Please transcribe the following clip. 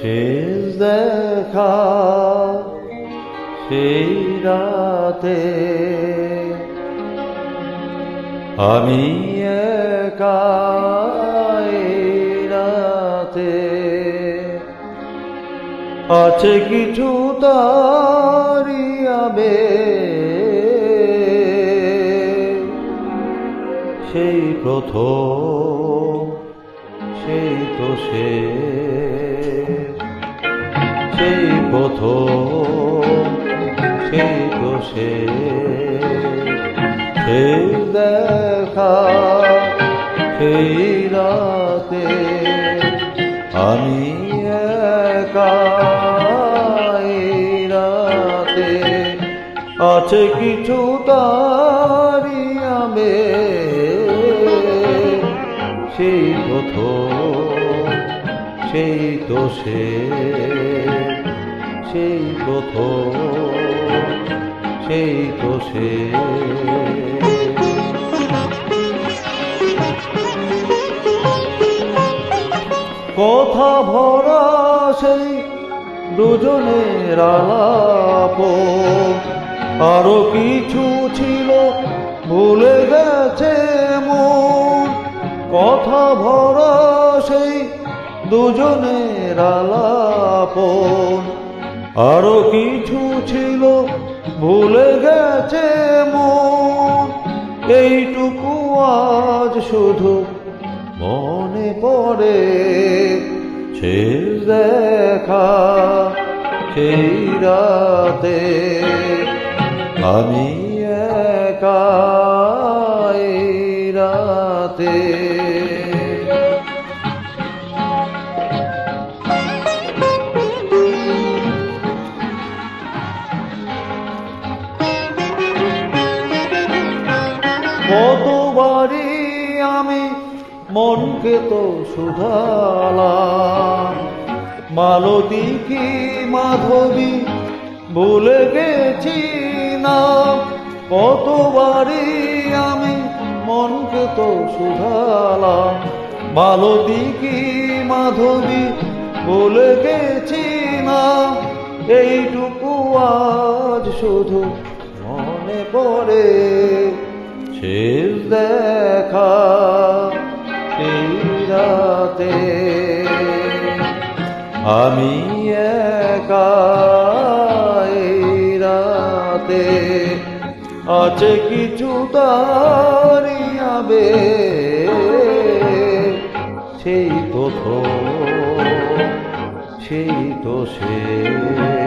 শেষ দেখা সেই রাতে আমি একা এই রাতে, আছে কিছু তারি আবেগ, সেই প্রথম সেই তো শেষ, সেই প্রথম সেই তো শেষ দেখা সেই রাতে আমি একা এই রাতে, আছে কিছু তারি আবেগ, সেই প্রথম সেই তো শেষ, সেই প্রথম সেই তো শেষ। কথা ভরা সেই দুজনের আলাপ, আরো কিছু ছিল ভুলে গেছে মন। কথা ভরা সেই দুজনের আলাপ, আরো কিছু ছিল ভুলে গেছে মন। এইটুকু আজ শুধু মনে পড়ে, শেষ দেখা সেই রাতে আমি একা এই রাতে। কতবারই আমি মনকে তো শুধালাম, মালতী কি মাধবী ভুলে গেছি না। কতবারই আমি মনকে তো শুধালাম, মালতী কি মাধবী ভুলে গেছি না। এইটুকু আজ শুধু মনে পড়ে, শেষ দেখা সেই রাতে আমি একা এই রাতে, আছে কিছু তারি আবেগ, সেই প্রথম সেই তো শেষ।